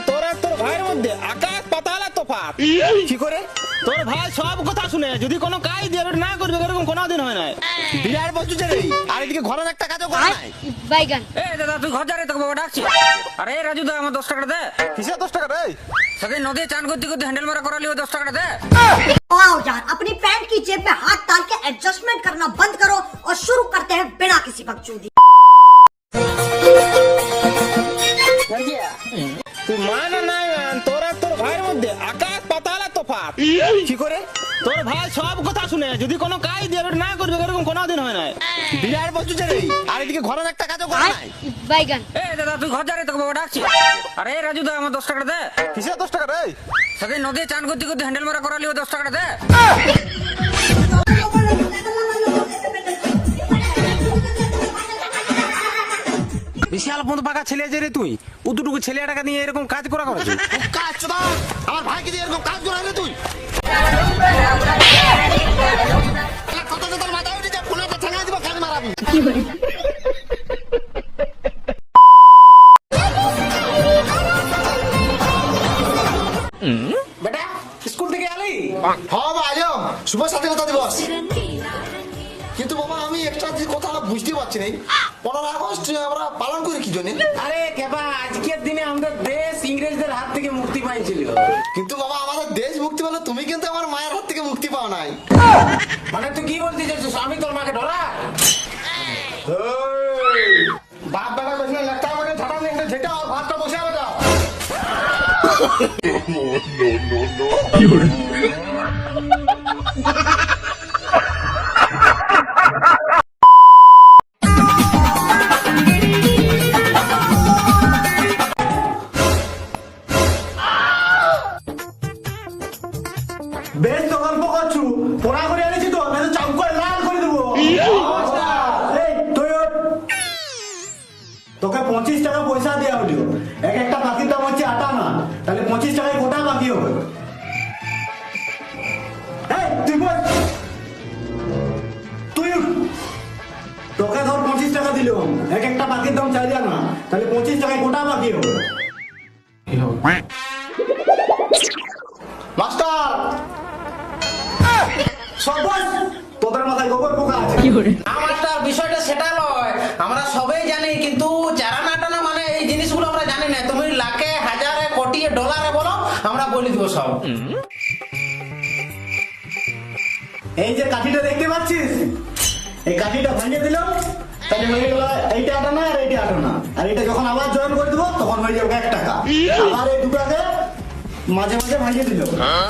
তোর আর তোর ভাইয়ের মধ্যে আকাশ পাতালের তফাৎ। কি করে? তোর ভাই সব কথা শুনে যদি কোনো কাজ দিয়ে না করবে এরকম কোনোদিন হয় না। বিরাট বস্তু রে, আর এদিকে ঘরের একটা কাজও করে নাই। বাইগান এ দাদা তুই ঘর যা রে, তোকে বাবা ডাকছি। আরে রাজু দা আমার 10 টাকা দে। কিসে 10 টাকা রে? সেদিন নদী চান করতে করতে হ্যান্ডেল মারা করালি, 10 টাকা দে। आओ यार, अपनी पैंट की जेब में हाथ डाल के एडजस्टमेंट करना बंद करो और शुरू करते हैं बिना किसी बकचोदी। তুই মান না মান, তোর আর তোর ভাইয়ের মধ্যে আকাশ পাতালের তফাৎ। কি করে? তোর ভাই সব কথা শুনে যদি কোনো কাজ দিয়ে না করবে এরকম কোনোদিন হয় না। বিরাট বস্তু রে, আর এদিকে ঘরের একটা কাজও করে নাই। বাইগান এ দাদা তুই ঘর যা রে, তোকে বাবা ডাকছি। আরে রাজু দা আমার 10 টাকা দে। কিসে 10 টাকা রে? সেদিন নদী চান করতে করতে হ্যান্ডেল মারা করালি, 10 টাকা দে। বিশাল বন্ধু পাকা ছেলে যে রে তুই, উদুটুকু ছেলেটাকে নিয়ে এরকম কাজ করা করেছিস? কাজ চোদা, আমার ভাইকে দিয়ে এরকম কাজ করা রে তুই। কত যে তোর মাথা উঠে যা, ফোনটা ঠেঙা দিব, কাজ মারাবি। বেটা স্কুল থেকে আলি? হ্যাঁ বাবা আলো, শুভ স্বাধীনতা দিবস। কিন্তু বাবা আমি একটা যে কথা বুঝতে পারছি না, 15 আগস্ট আমরা পালন করি কি জন্য? আরে কেবা আজকের দিনে আমাদের দেশ ইংরেজদের হাত থেকে মুক্তি পাইছিল। কিন্তু বাবা আমাদের দেশ মুক্তি পেলো, তুমি কিন্তু আমার মায়ের হাত থেকে মুক্তি পাও নাই। মানে তুই কি বলতে চাইছিস, আমি তোর মাকে ধরা? বাপ বেটা বসে লেখা আমাকে ঝাড়া নিয়ে ঝেটা ভাতটা বসে হবে যাও। বেশ তো গল্প করছু, পড়া করে আনিছি তো, না চাপ করে লাল করে দেবো। এই, তুই ওঠ। তোকে 25 টাকা পয়সা দেওয়া হলো, এক একটা পাখির দাম হচ্ছে 8 আনা, তাহলে 25 টাকায় গোটা পাখি হবে। এই, তুই বল। তুই উঠ। তোকে ধর 25 টাকা দিল, এক একটা পাখির দাম 4 আনা, তাহলে 25 টাকায় গোটা পাখি হবে। মাস্টার সবাই তোদের মাথায় গোবর পোকা আছে। আমারটা বিষয়টা সেটা নয়, আমরা সবাই জানি, কিন্তু চারা নাটানা মানে এই জিনিসগুলো আমরা জানি না। তুমি লাখে হাজারে কোটি ডলারে বলো, আমরা বলে দিব সব। এই যে কাঠিটা দেখতে পাচ্ছিস, এই কাঠিটা ভাঙিয়ে দিলাম, তাহলে হয়ে গেল এইটা 8 আনা আর এইটা 8 আনা, আর এটা যখন আবার জয়েন করে দেবো তখন হয়ে যাবে 1 টাকা। আবার এই দুটাকে মাঝে মাঝে ভাঙিয়ে দিল,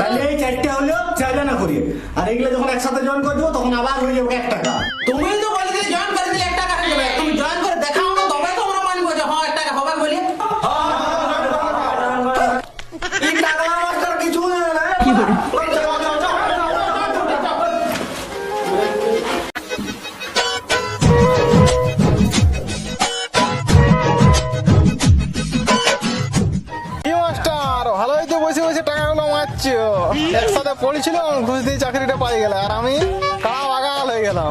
তাহলে এই 4টা হলো 4 আনা করে, আর এইগুলো যখন একসাথে জয়েন করে দেবো তখন আবার হয়ে যাবে 1 টাকা। তুমি তো বলে দিলে জয়েন করে দিলে 1 টাকা হয়ে যাবে, তুমি জয়েন করে দেখাও না, তবে তো আমরা মানবো যে হ্যাঁ 1 টাকা হবে বলে। এই টাকা মাস্টার কিছু না। ভালোই তো বসে বসে টাকাগুলো মারছ, একসাথে পড়েছিল ঘুষ দিয়ে চাকরিটা পাই গেল, আর আমি কালা বাগাল হয়ে গেলাম।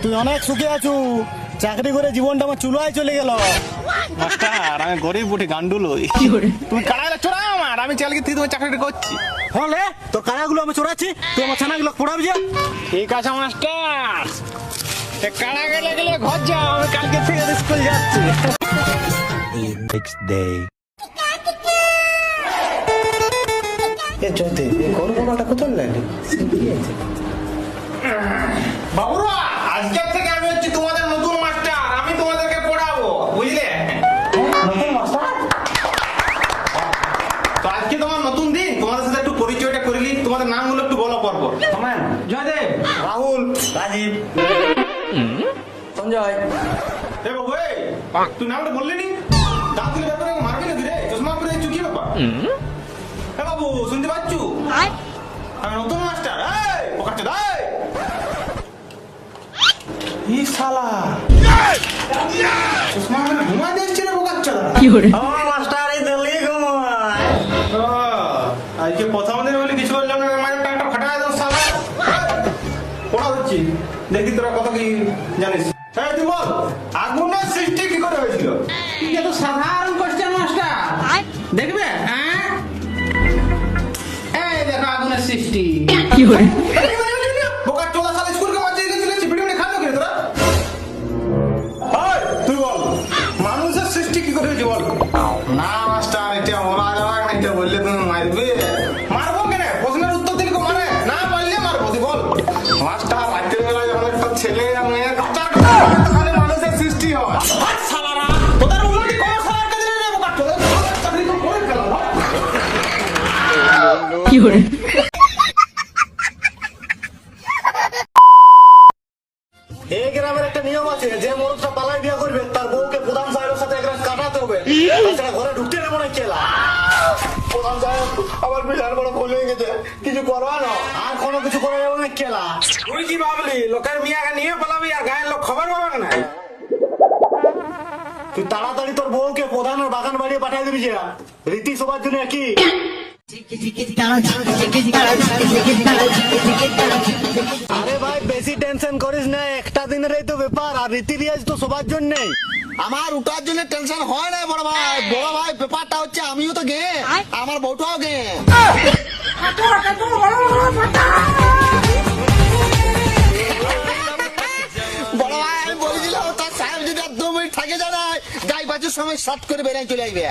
তুই অনেক সুখে আছু, চাকরি করে জীবনটা আমার চুলোয় চলে গেল। মাস্টার আমি গরিব উঠে গান্ডুল হই, তুমি কাড়াগুলো চোরা আমার, আমি চালকে থেকে তোমার চাকরিটা করছি। হলে তোর কাড়াগুলো আমি চোরাচ্ছি, তুই আমার ছানাগুলো পড়াবি যে। ঠিক আছে মাস্টার, কাড়া গেলে গেলে ঘর যাও, আমি কালকে থেকে স্কুল যাচ্ছি। বাবুরা, আজকের থেকে আমি হচ্ছি তোমাদের নতুন মাস্টার, আমি তোমাদেরকে পড়াবো, বুঝলে? তো আজকে তোমার নতুন দিন, তোমাদের সাথে একটু পরিচয়টা করে নিই, তোমাদের নামগুলো একটু বলো পর্ব। জয়দেব, রাহুল, রাজীব, সঞ্জয়। এ বাবু, এই তুই নামটা বললি নি? দাঁত দিলে ব্যাপারে মারবি নাকি রে? চশমা পরে এই চুকি ব্যাপার। এ বাবু শুনতে পাচ্ছু? আমি নতুন মাস্টার, এই পকাচ্ছে দাই। ই শালা চশমা পরে ঘুমা দিচ্ছে রে পকাচ্ছে দাদা। আমার মাস্টার এই দিল্লি ঘুমায়। আজকে প্রথম দিন বলে কিছু বললাম না, আমার টাকাটা ফাটায় দাও শালা। পড়া হচ্ছে, দেখি তোরা কত কি জানিস। এই তুই বল, আগুনের সৃষ্টি কি করে হয়েছিল? এটা তো সাধারণ কোশ্চেন মাস্টার, দেখবে সৃষ্টি। বোকা চোদা শালা স্কুলকে মাঝিয়ে গেছিলে ভিডিও নিয়ে খালো কি তোরা? তুই বল মানুষের সৃষ্টি কি করে হয়েছে বল? না মাস্টার এটা বলা যাবে না, এটা বললে তুমি মারবে। মারবো কেন? প্রশ্নের উত্তর দিলে কেউ মারে না, পারলে মারবো। তুই বল মাস্টার রাতের বেলা যখন একটা ছেলে আর মেয়ে তাহলে মানুষের সৃষ্টি হয়। শালারা তোদের উন্নতি কোনো শালার কাছে নেই রে বোকা চোদা। চাকরি তো করে ফেলাম। এই গ্রামের একটা নিয়ম আছে, যে মরদটা পালাই বিয়ে করবে তার বউকে প্রধান সাহেবের সাথে একরাত কাটাতে হবে, তাছাড়া ঘরে ঢুকতে দেবো না। কেলা প্রধান সাহেব আমার বিশাল বড় ভুল হয়ে গেছে, কিছু করবা না, আর কোনো কিছু করে যাবো না। কেলা তুই কি ভাবলি লোকের মিয়াকে নিয়ে পালাবি আর গায়ের লোক খবর পাবে না? তুই তাড়াতাড়ি তোর বউকে প্রধানের বাগান বাড়িয়ে পাঠিয়ে দিবি, যে রীতি সবার জন্য কি। আরে ভাই বেশি টেনশন করিস না, একটা দিনের এই তো ব্যাপার, আর রীতি রিয়াজ তো সবার জন্যই। আমার ওটার জন্য টেনশন হয় না বড় ভাই। বড় ভাই ব্যাপারটা হচ্ছে আমিও তো গে, আমার বউটাও গে। বড় ভাই আমি বলেছিলাম তার সাহেব যদি আর 2 মিনিট থাকে জানায় যাই বাজুর সময় শর্ট করে বেরিয়ে চলে আসবে।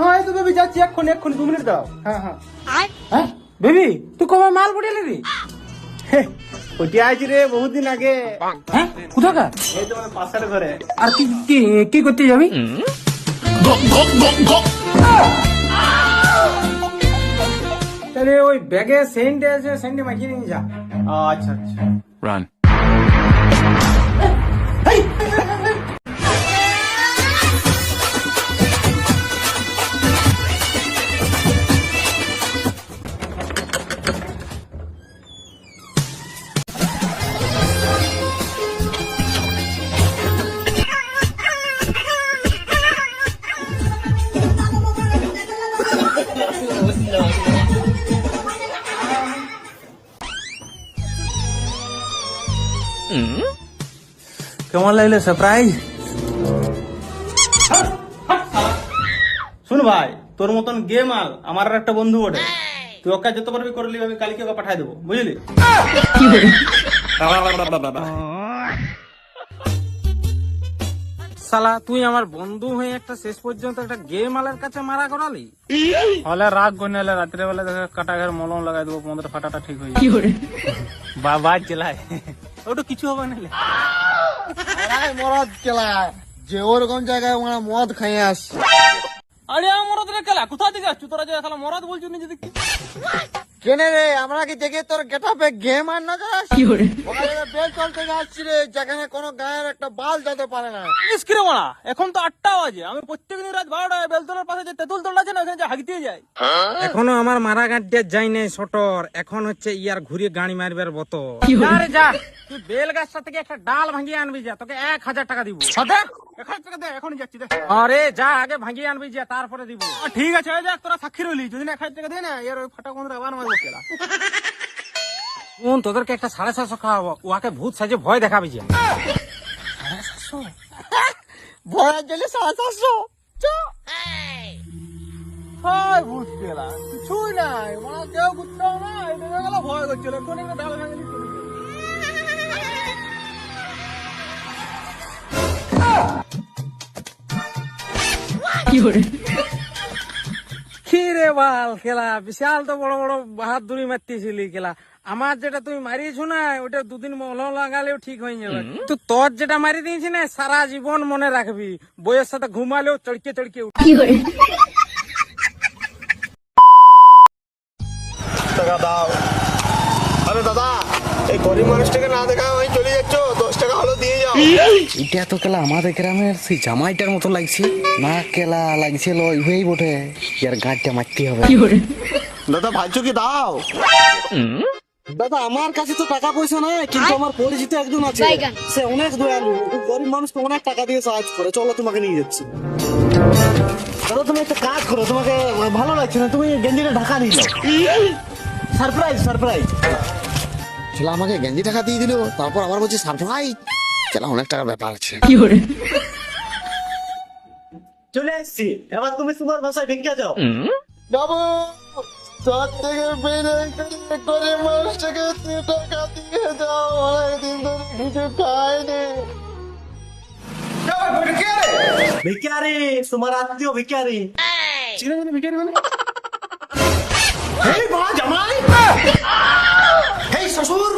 হ্যাঁ এই তো বেবি যাচ্ছি এক্ষুনি 2 মিনিট দাও। হ্যাঁ হ্যাঁ বেবি তুই কবে মাল পড়িয়ে রে? ওটি আইছি রে বহুত দিন আগে। হ্যাঁ কোথাকার? এই তো আমার পাশের ঘরে। আর কি কি কি করতে যাবি? তাহলে ওই ব্যাগে সেন্ট আছে, সেন্টে মাখিয়ে নিয়ে যা। আচ্ছা আচ্ছা। Run. কেমন লাগলো সারপ্রাইজ? শুন ভাই, তোর মতন গে মাল আমার আর একটা বন্ধু ওঠে, তুই ওকে যত পারবি করলি, আমি কালকে ওকে পাঠাই দেবো, বুঝলি? শালা তুই আমার বন্ধু হয়ে একটা শেষ পর্যন্ত একটা গে মালের কাছে মারা করালি। হলে রাগ করে নিলে রাত্রে বেলা দেখে কাটা ঘর মলম লাগাই দেবো, 15 ফাটাটা ঠিক হয়ে যাবে। বাবা চেলায় ওটা কিছু হবে না। মরদ কেলায় যে ওরকম জায়গায় ওরা মদ খাইয়ে আসছে। আরে মরদ রে কেলা, কোথা থেকে আসছো তোরা? যে খালা মরদ বলছো নিজে দেখি। কেনে রে আমরা কি দেখে তোর গেটাপে গেম আর না যাস? বেল চল থেকে আসছি রে, যেখানে কোনো গায়ের একটা বাল যেতে পারে না। কিরে মারা, এখন তো 8টা বাজে, আমি প্রত্যেকদিন রাত 12টায় বেলতলার পাশে যে তেঁতুল তল আছে না, ওখানে যে হাগিতে যাই। এখনো আমার মারা গাড়িটা যাই নাই সটর, এখন হচ্ছে ইয়ার ঘুরে গাড়ি মারবার বত। আরে যা তুই বেল গাছটা থেকে একটা ডাল ভাঙিয়ে আনবি, যা তোকে 1000 টাকা দিব। 1000 টাকা দে, এখনই যাচ্ছি দে। আরে যা আগে ভাঙিয়ে আনবি, যা তারপরে দিব। ঠিক আছে ওই যাক, তোরা সাক্ষী রইলি, যদি না 1000 টাকা দে না, এর ওই ফাটা কোন আবার মারবো কেলা। শুন তোদেরকে একটা 750 খাওয়াবো, ওকে ভূত সাজে ভয় দেখাবি। যা ভয়ের জন্য 750। হয় ভূত কেলা, কিছুই নাই, মারা কেউ বুঝতেও না, এই দেখে গেল ভয় করছিল, কোন একটা ডাল ভাঙে দিচ্ছিল। কি রে বাল খেলা, বিশাল তো বড় বড় বাহাদুরি মারতেছিলি খেলা। আমার যেটা তুমি মারিয়েছো না, ওটা 2 দিন মলম লাগালেও ঠিক হয়ে যাবে। তো তোর যেটা মারি দিয়েছি না, সারা জীবন মনে রাখবি, বইয়ের সাথে ঘুমালেও চড়কে চড়কে টাকা দাও। আরে দাদা, এই গরিব মানুষটাকে না দেখা আমি চলে যাচ্ছ, 10 টাকা হলো দিয়ে যাও। এটা তো কেলা আমাদের গ্রামের সেই জামাইটার মতো লাগছে না, কেলা লাগছে লই বটে, ইয়ার গাড়িটা মারতে হবে। দাদা ভাইছো কি দাও? দাদা আমার কাছে তো টাকা পয়সা নাই, কিন্তু আমার পরিচিত একজন আছে, সে অনেক দয়ালু, খুব গরিব মানুষকে অনেক টাকা দিয়ে সাহায্য করে, চলো তোমাকে নিয়ে যাচ্ছি। দাদা তুমি একটা কাজ করো, তোমাকে ভালো লাগছে না, তুমি গেঞ্জিটা ঢাকা দিয়ে দাও। Surprise surprise. চলো আমাকে গেঞ্জি টাকা দিয়ে দিল, তারপর আবার বলছে সারপ্রাইজ। চলো অনেক টাকার ব্যাপার আছে। চলে এসছি, এবার তুমি তোমার ভাষায় ভিক্ষা যাও। বাবু তার থেকে বেড়ে করে মানুষটাকে টাকা দিয়ে যাও, অনেকদিন ধরে কিছু খায়নি। ভিক্ষারি, তোমার আত্মীয় ভিক্ষারি। এই মা জামাই, এই শ্বশুর,